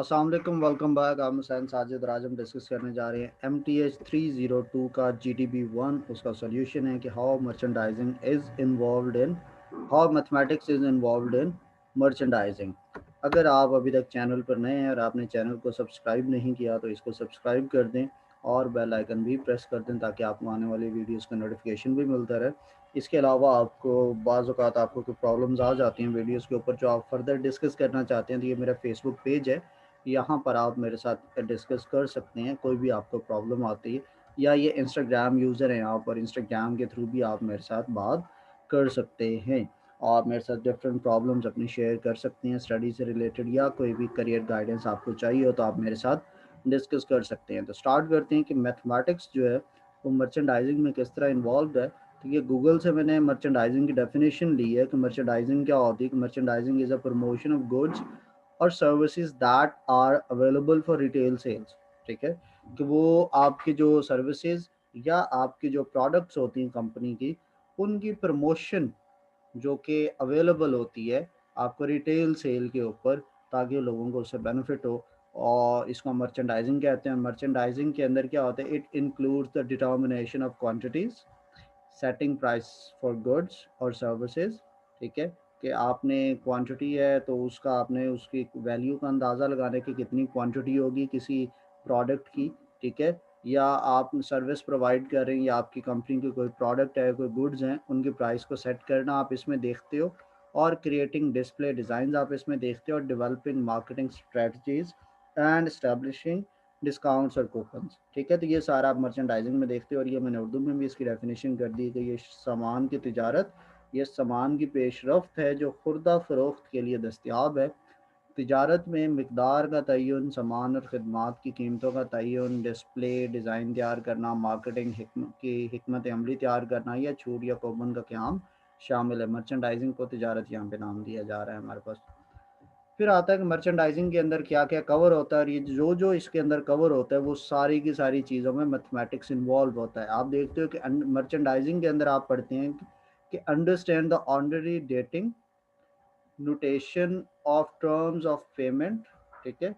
अस्सलाम वालेकुम, welcome back. I'm Hussain Sajid और आज हम डिस्कस करने जा रहे हैं MTH 302 का GTB 1। उसका सोल्यूशन है कि how merchandising is involved in how mathematics is involved in merchandising. अगर आप अभी तक चैनल पर नए हैं और आपने चैनल को सब्सक्राइब नहीं किया तो इसको सब्सक्राइब कर दें और बेल आइकन भी प्रेस कर दें ताकि आपको आने वाली वीडियोस का नोटिफिकेशन भी मिलता रहे। इसके अलावा आपको बाज़ औक़ात आपको कोई प्रॉब्लम्स आ जाती हैं वीडियोस के ऊपर जो आप फर्दर डिस्कस करना चाहते हैं, तो ये मेरा फेसबुक पेज है, यहाँ पर आप मेरे साथ डिस्कस कर सकते हैं। कोई भी आपको प्रॉब्लम आती है या ये इंस्टाग्राम यूज़र हैं आप और इंस्टाग्राम के थ्रू भी आप मेरे साथ बात कर सकते हैं। आप मेरे साथ डिफरेंट प्रॉब्लम्स अपनी शेयर कर सकते हैं, स्टडी से रिलेटेड या कोई भी करियर गाइडेंस आपको चाहिए हो तो आप मेरे साथ डिस्कस कर सकते हैं। तो स्टार्ट करते हैं कि मैथमेटिक्स जो है वो मर्चेंडाइजिंग में किस तरह इन्वॉल्व है। तो ये गूगल से मैंने मर्चेंडाइजिंग की डेफिनेशन ली है कि मर्चेंडाइजिंग क्या होती है। कि merchandising is a promotion of goods और services that are available for retail sales. ठीक है, कि वो आपकी जो सर्विसेज या आपकी जो प्रोडक्ट्स होती हैं कंपनी की, उनकी प्रमोशन जो कि अवेलेबल होती है आपको रिटेल सेल के ऊपर, ताकि लोगों को उससे बेनिफिट हो। और इसको मर्चेंडाइजिंग कहते हैं। मर्चेंडाइजिंग के अंदर क्या होता है, it includes the determination of quantities, setting price for goods और सर्विसेज। ठीक है, कि आपने क्वांटिटी है तो उसका आपने उसकी वैल्यू का अंदाज़ा लगाने की कितनी क्वांटिटी होगी किसी प्रोडक्ट की। ठीक है, या आप सर्विस प्रोवाइड कर रहे हैं या आपकी कंपनी की कोई प्रोडक्ट है, कोई गुड्स हैं, उनकी प्राइस को सेट करना आप इसमें देखते हो। और क्रिएटिंग डिस्प्ले डिज़ाइन आप इसमें देखते हो, और developing marketing strategies and establishing discounts और कूपन्स। ठीक है, तो ये सारा आप मर्चेंडाइजिंग में देखते हो और ये मैंने उर्दू में भी इसकी डेफिनेशन कर दी कि ये सामान की तिजारत, ये सामान की पेशरफ्त है जो खुर्दा फरोख्त के लिए दस्तियाब है। तिजारत में मकदार का तयन, सामान और ख़दमात की कीमतों का तयन, डिस्प्ले डिज़ाइन तैयार करना, मार्केटिंग की हिकमत अमली तैयार करना या छूट या कूपन का क़याम शामिल है। मर्चेंडाइजिंग को तिजारत यहाँ पे नाम दिया जा रहा है हमारे पास। फिर आता है कि मर्चेंडाइजिंग के अंदर क्या क्या कवर होता है, और ये जो जो इसके अंदर कवर होता है वो सारी की सारी चीज़ों में मैथमेटिक्स इन्वॉल्व होता है। आप देखते हो कि मर्चेंडाइजिंग के अंदर आप पढ़ते हैं कि understand the ordinary dating notation of terms of payment. ठीक है,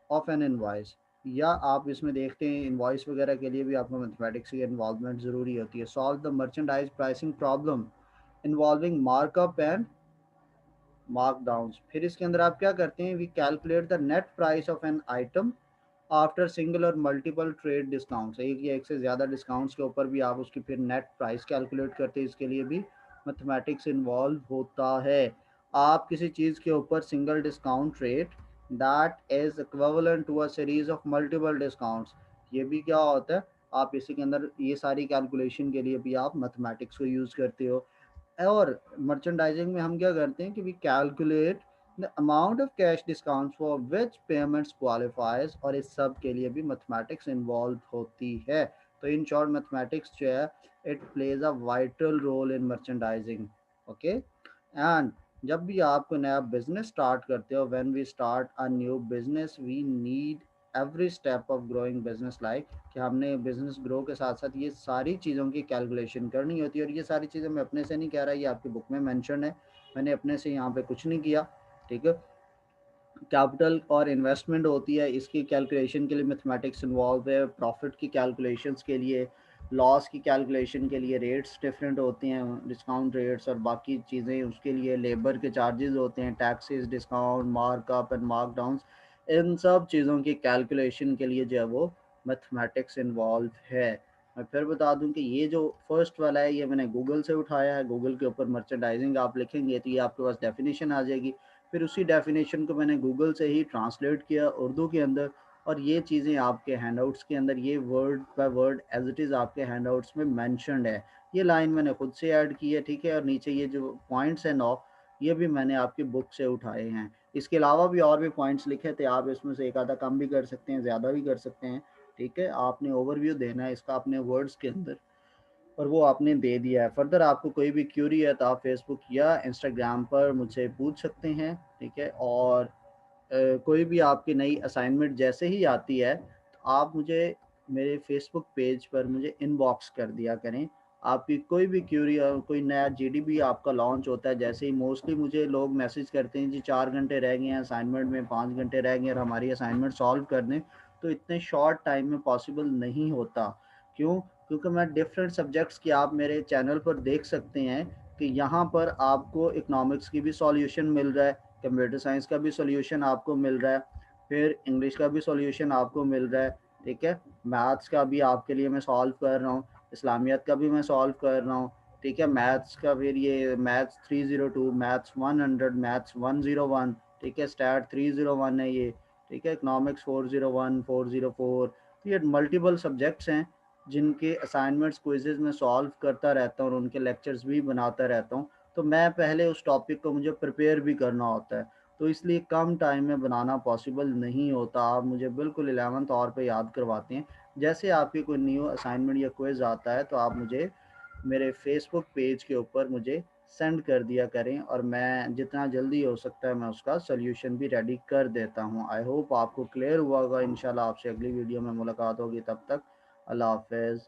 ऑफ एन इनवॉइस, या आप इसमें देखते हैं इनवॉइस वगैरह के लिए भी आपको मैथमेटिक्स की इन्वॉल्वमेंट ज़रूरी होती है। Solve the merchandise pricing problem involving markup and markdowns. फिर इसके अंदर आप क्या करते हैं, we calculate the net price of an item after single और मल्टीपल ट्रेड डिस्काउंट्स। एक या एक से ज़्यादा डिस्काउंट्स के ऊपर भी आप उसकी फिर नेट प्राइस कैलकुलेट करते हैं। इसके लिए भी मैथमेटिक्स इन्वॉल्व होता है। आप किसी चीज़ के ऊपर single discount rate that is equivalent to a series of multiple discounts, ये भी क्या होता है, आप इसी के अंदर ये सारी कैलकुलेशन के लिए भी आप मैथमेटिक्स को यूज़ करते हो। और मर्चेंडाइजिंग में हम क्या करते हैं कि we calculate the amount of cash discount for which payments qualifies, और इस सब के लिए भी मैथमेटिक्स इन्वॉल्व होती है। तो इन शॉर्ट मैथमेटिक्स जो है it plays a vital role in merchandising. Okay, and जब भी आप कोई नया बिजनेस स्टार्ट करते हो, when we start a new business we need every step of growing business, like कि हमने बिजनेस ग्रो के साथ साथ ये सारी चीज़ों की कैलकुलेशन करनी होती है। और ये सारी चीज़ें मैं अपने से नहीं कह रहा, ये आपकी बुक में मेंशन है, मैंने अपने से यहाँ पे कुछ नहीं किया। ठीक है, कैपिटल और इन्वेस्टमेंट होती है, इसकी कैलकुलेशन के लिए मैथमेटिक्स इन्वॉल्व है। प्रॉफिट की कैलकुलेशंस के लिए, लॉस की कैलकुलेशन के लिए रेट्स डिफरेंट होते हैं, डिस्काउंट रेट्स और बाकी चीज़ें, उसके लिए लेबर के चार्जेस होते हैं, टैक्सेस, डिस्काउंट, मार्कअप एंड मार्कडाउंस। इन सब चीज़ों की कैलकुलेशन के लिए जो है वो मैथमेटिक्स इन्वॉल्व है। मैं फिर बता दूं कि ये जो फर्स्ट वाला है ये मैंने गूगल से उठाया है। गूगल के ऊपर मर्चेंडाइजिंग आप लिखेंगे तो ये आपके पास डेफिनेशन आ जाएगी। फिर उसी डेफिनेशन को मैंने गूगल से ही ट्रांसलेट किया उर्दू के अंदर, और ये चीज़ें आपके हैंडआउट्स के अंदर, ये word by word as it is आपके हैंडआउट्स में मेंशन्ड है। ये लाइन मैंने खुद से ऐड की है। ठीक है, और नीचे ये जो पॉइंट्स हैं 9, ये भी मैंने आपकी बुक से उठाए हैं। इसके अलावा भी और भी पॉइंट्स लिखे थे, आप इसमें से एक आधा कम भी कर सकते हैं, ज़्यादा भी कर सकते हैं। ठीक है, आपने ओवरव्यू देना है इसका अपने वर्ड्स के अंदर, और वो आपने दे दिया है। फर्दर आपको कोई भी क्यूरी है तो आप फेसबुक या इंस्टाग्राम पर मुझसे पूछ सकते हैं। ठीक है, और कोई भी आपकी नई असाइनमेंट जैसे ही आती है तो आप मुझे मेरे फेसबुक पेज पर मुझे इनबॉक्स कर दिया करें। आपकी कोई भी क्यूरी कोई नया जीडीबी आपका लॉन्च होता है, जैसे ही मोस्टली मुझे लोग मैसेज करते हैं जी 4 घंटे रह गए हैं असाइनमेंट में, 5 घंटे रह गए और हमारी असाइनमेंट सॉल्व कर दें, तो इतने शॉर्ट टाइम में पॉसिबल नहीं होता। क्यों? क्योंकि मैं डिफरेंट सब्जेक्ट्स की आप मेरे चैनल पर देख सकते हैं कि यहाँ पर आपको इकोनॉमिक्स की भी सॉल्यूशन मिल रहा है, कंप्यूटर साइंस का भी सॉल्यूशन आपको मिल रहा है, फिर इंग्लिश का भी सॉल्यूशन आपको मिल रहा है, ठीक है? मैथ्स का भी आपके लिए मैं सॉल्व कर रहा हूँ, इस्लामियत का भी मैं सॉल्व कर रहा हूँ, ठीक है? मैथ्स का फिर ये मैथ्स 302, मैथ्स 100, मैथ्स 101, ठीक है? स्टैट 301 है ये, ठीक है? इकोनॉमिक्स 401, 404, तो ये मल्टीपल सब्जेक्ट्स हैं जिनके असाइनमेंट्स क्विजेज में सॉल्व करता रहता हूँ और उनके लेक्चर्स भी बनाता रहता हूँ। तो मैं पहले उस टॉपिक को मुझे प्रिपेयर भी करना होता है, तो इसलिए कम टाइम में बनाना पॉसिबल नहीं होता। आप मुझे बिल्कुल 11th तौर पे याद करवाते हैं। जैसे आपकी कोई न्यू असाइनमेंट या क्विज आता है तो आप मुझे मेरे फेसबुक पेज के ऊपर मुझे सेंड कर दिया करें और मैं जितना जल्दी हो सकता है मैं उसका सोल्यूशन भी रेडी कर देता हूँ। आई होप आपको क्लियर हुआ होगा। इंशाल्लाह आपसे अगली वीडियो में मुलाकात होगी, तब तक अल्लाह हाफ़िज़।